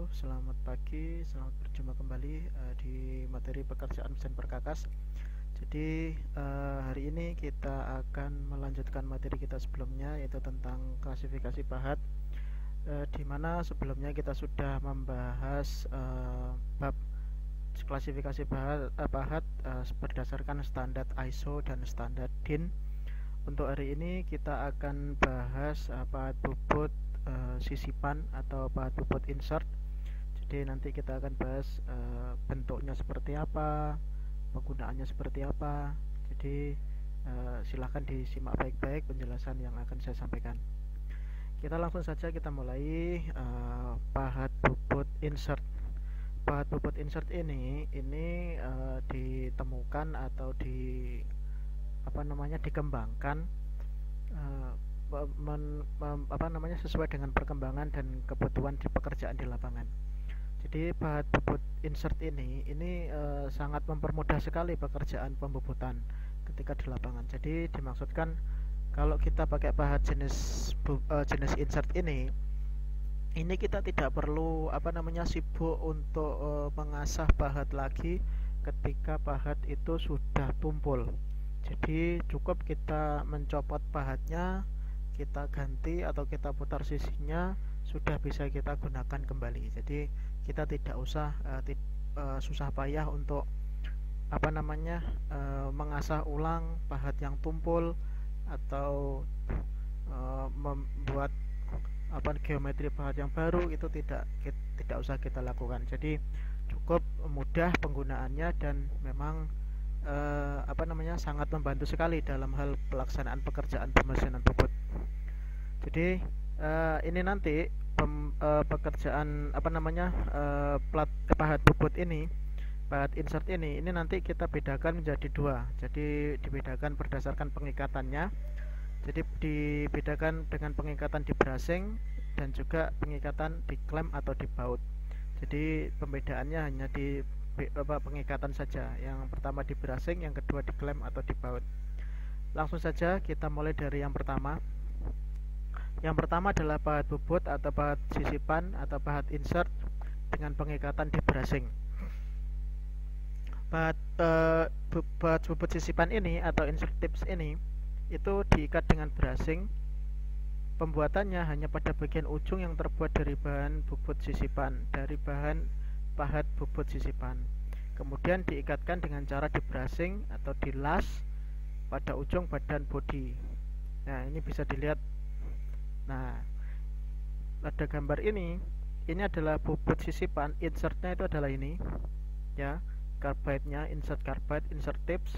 selamat pagi, selamat berjumpa kembali di materi pekerjaan mesin perkakas. Jadi hari ini kita akan melanjutkan materi kita sebelumnya, yaitu tentang klasifikasi pahat, di mana sebelumnya kita sudah membahas bab klasifikasi pahat berdasarkan standar ISO dan standar DIN. Untuk hari ini kita akan bahas pahat bubut sisipan atau pahat bubut insert. Jadi nanti kita akan bahas bentuknya seperti apa, penggunaannya seperti apa. Jadi silahkan disimak baik-baik penjelasan yang akan saya sampaikan. Kita langsung saja kita mulai pahat bubut insert. Pahat bubut insert ini ditemukan atau dikembangkan sesuai dengan perkembangan dan kebutuhan di pekerjaan di lapangan. Jadi pahat bubut insert ini sangat mempermudah sekali pekerjaan pembubutan ketika di lapangan. Jadi dimaksudkan kalau kita pakai pahat jenis insert ini kita tidak perlu sibuk untuk mengasah pahat lagi ketika pahat itu sudah tumpul. Jadi cukup kita mencopot pahatnya, kita ganti atau kita putar sisinya, sudah bisa kita gunakan kembali. Jadi kita tidak usah susah payah untuk mengasah ulang pahat yang tumpul atau membuat geometri pahat yang baru. Itu tidak usah kita lakukan. Jadi cukup mudah penggunaannya dan memang sangat membantu sekali dalam hal pelaksanaan pekerjaan pemesinan bubut. Jadi ini nanti pekerjaan pahat bubut ini, pahat insert ini nanti kita bedakan menjadi dua. Jadi dibedakan berdasarkan pengikatannya. Jadi dibedakan dengan pengikatan di bracing dan juga pengikatan di klem atau di baut. Jadi pembedaannya hanya di pengikatan saja. Yang pertama di bracing, yang kedua di klem atau di baut. Langsung saja kita mulai dari yang pertama. Yang pertama adalah pahat bubut atau pahat sisipan atau pahat insert dengan pengikatan di bracing. Pahat bubut sisipan ini atau insert tips ini itu diikat dengan bracing. Pembuatannya hanya pada bagian ujung yang terbuat dari bahan bubut sisipan, dari bahan pahat bubut sisipan. Kemudian diikatkan dengan cara di bracing atau dilas pada ujung badan bodi. Nah, ini bisa dilihat. Nah, pada gambar ini adalah bubut sisipan, insertnya itu adalah ini, ya, carbide-nya, insert carbide, insert tips.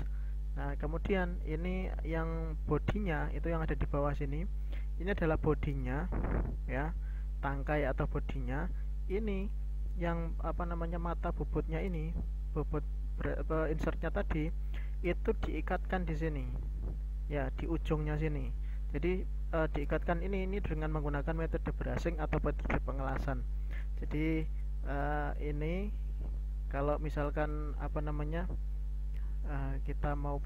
Nah, kemudian ini yang bodinya itu yang ada di bawah sini. Ini adalah bodinya, ya, tangkai atau bodinya. Ini yang mata bubutnya ini, bubut insertnya tadi itu diikatkan di sini, ya, di ujungnya sini. Jadi diikatkan ini dengan menggunakan metode bracing atau metode pengelasan. Jadi ini kalau misalkan kita mau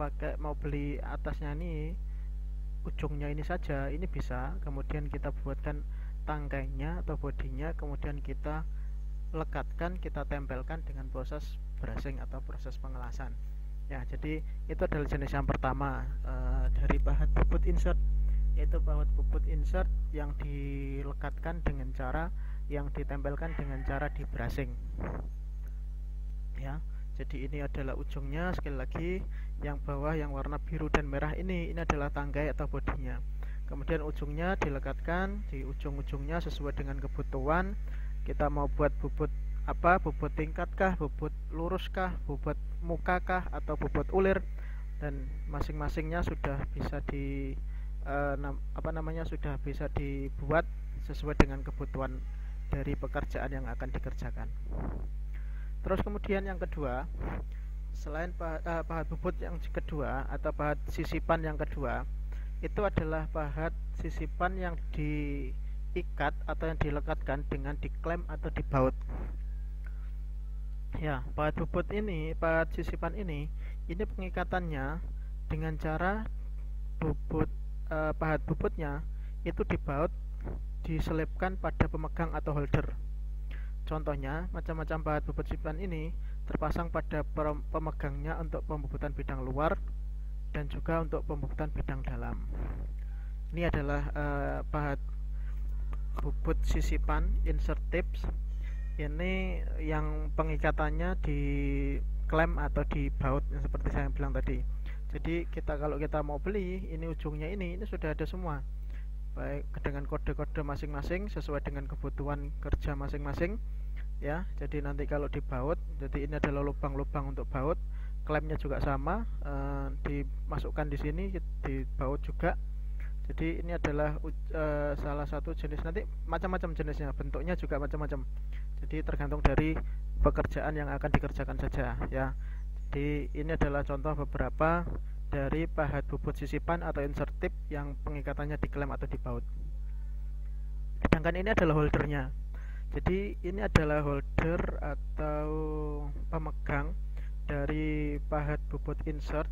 beli atasnya ini, ujungnya ini saja, ini bisa. Kemudian kita buatkan tangkainya atau bodinya, kemudian kita lekatkan, kita tempelkan dengan proses bracing atau proses pengelasan. Ya, jadi itu adalah jenis yang pertama dari pahat bubut insert, yaitu pahat bubut insert yang dilekatkan dengan cara, yang ditempelkan dengan cara di bracing. Ya, jadi ini adalah ujungnya. Sekali lagi, yang bawah yang warna biru dan merah ini adalah tangkai atau bodinya. Kemudian ujungnya dilekatkan di ujung-ujungnya sesuai dengan kebutuhan. Kita mau buat bubut apa, bubut tingkat kah, bubut lurus kah, bubut muka kah, atau bubut ulir, dan masing-masingnya sudah bisa sudah bisa dibuat sesuai dengan kebutuhan dari pekerjaan yang akan dikerjakan. Terus kemudian yang kedua, selain pahat bubut yang kedua atau pahat sisipan yang kedua, itu adalah pahat sisipan yang diikat atau yang dilekatkan dengan diklem atau dibaut. Ya, pahat bubut ini, pahat sisipan ini pengikatannya dengan cara pahat bubutnya itu dibaut, diselipkan pada pemegang atau holder. Contohnya, macam-macam bahan bobot sisipan ini terpasang pada pemegangnya untuk pembobotan bidang luar dan juga untuk pembobotan bidang dalam. Ini adalah bahan bobot sisipan insert tips. Ini yang pengikatannya di klem atau di baut seperti saya bilang tadi. Jadi kalau kita mau beli, ini ujungnya ini sudah ada semua, baik dengan kode-kode masing-masing sesuai dengan kebutuhan kerja masing-masing ya. Jadi nanti kalau di baut, jadi ini adalah lubang-lubang untuk baut, klemnya juga sama, dimasukkan di sini di baut juga. Jadi ini adalah salah satu jenis, nanti macam-macam jenisnya, bentuknya juga macam-macam. Jadi tergantung dari pekerjaan yang akan dikerjakan saja ya. Jadi ini adalah contoh beberapa dari pahat bobot sisipan atau insert tip yang pengikatannya di klem atau di baut. Sedangkan ini adalah holdernya. Jadi ini adalah holder atau pemegang dari pahat bobot insert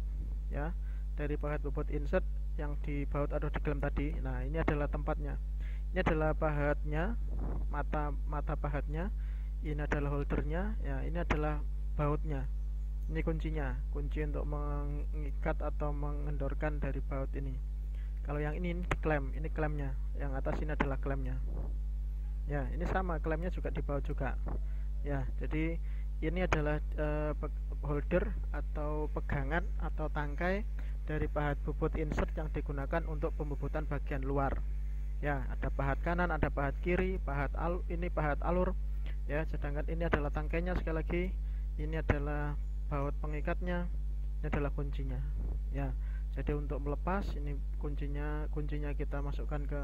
ya, dari pahat bobot insert yang di baut atau di klem tadi. Nah, ini adalah tempatnya. Ini adalah pahatnya, mata pahatnya. Ini adalah holdernya, ya. Ini adalah bautnya. Ini kuncinya, kunci untuk mengikat atau mengendorkan dari baut ini. Kalau yang ini di klem, ini klemnya. Yang atas ini adalah klemnya. Ya, ini sama, klemnya juga di baut juga. Ya, jadi ini adalah holder atau pegangan atau tangkai dari pahat bobot insert yang digunakan untuk pembobotan bagian luar. Ya, ada pahat kanan, ada pahat kiri, ini pahat alur. Ya, sedangkan ini adalah tangkainya sekali lagi. Ini adalah baut pengikatnya, ini adalah kuncinya. Ya, jadi untuk melepas ini kuncinya kita masukkan ke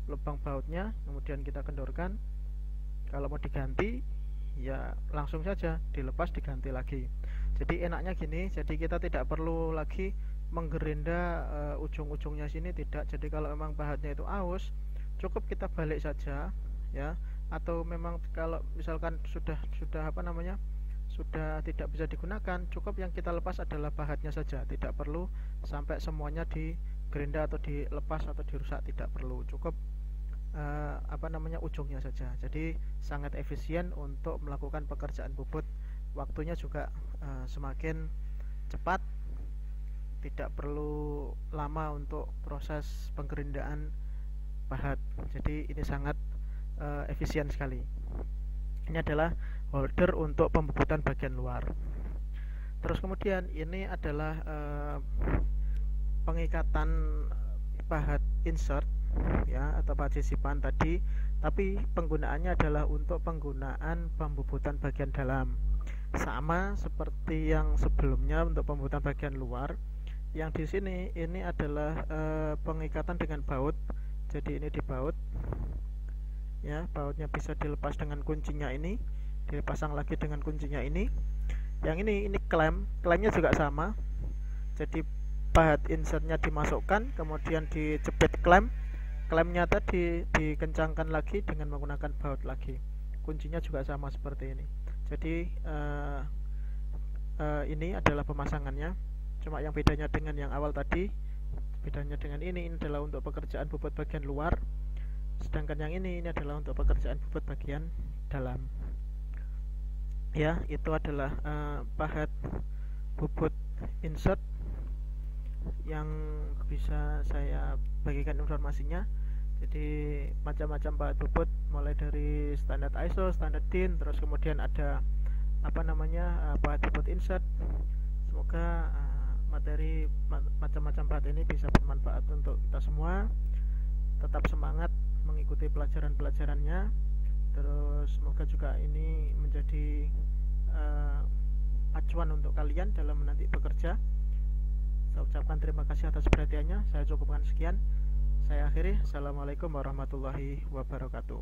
lubang bautnya, kemudian kita kendorkan. Kalau mau diganti, ya langsung saja dilepas diganti lagi. Jadi enaknya gini, jadi kita tidak perlu lagi menggerinda ujung-ujungnya sini, tidak. Jadi kalau memang bahannya itu aus, cukup kita balik saja ya. Atau memang kalau misalkan sudah tidak bisa digunakan, cukup yang kita lepas adalah bahannya saja, tidak perlu sampai semuanya digerinda atau dilepas atau dirusak, tidak perlu, cukup ujungnya saja. Jadi sangat efisien untuk melakukan pekerjaan bobot, waktunya juga semakin cepat, tidak perlu lama untuk proses penggerindaan bahat. Jadi ini sangat efisien sekali. Ini adalah holder untuk pembobotan bagian luar. Terus kemudian ini adalah pengikatan pahat insert ya, atau pahat sisipan tadi, tapi penggunaannya adalah untuk penggunaan pembobotan bagian dalam. Sama seperti yang sebelumnya untuk pembobotan bagian luar. Yang di sini ini adalah pengikatan dengan baut. Jadi ini di baut. Ya, bautnya bisa dilepas dengan kuncinya ini, dipasang lagi dengan kuncinya ini. Yang ini klemnya juga sama. Jadi pahat insertnya dimasukkan, kemudian dijepit klemnya tadi dikencangkan lagi dengan menggunakan baut lagi. Kuncinya juga sama seperti ini. Jadi ini adalah pemasangannya. Cuma yang bedanya dengan yang awal tadi, bedanya dengan ini adalah untuk pekerjaan bobot bagian luar. Sedangkan yang ini adalah untuk pekerjaan bobot bagian dalam. Ya, itu adalah pahat bobot insert yang bisa saya bagikan informasinya. Jadi macam-macam pahat bobot, mulai dari standar ISO, standar DIN, terus kemudian ada pahat bobot insert. Semoga materi macam-macam pahat ini bisa bermanfaat untuk kita semua. Tetap semangat mengikuti pelajaran-pelajarannya. Terus semoga juga ini menjadi acuan untuk kalian dalam nanti bekerja. Saya ucapkan terima kasih atas perhatiannya. Saya cukupkan sekian. Saya akhiri. Assalamualaikum warahmatullahi wabarakatuh.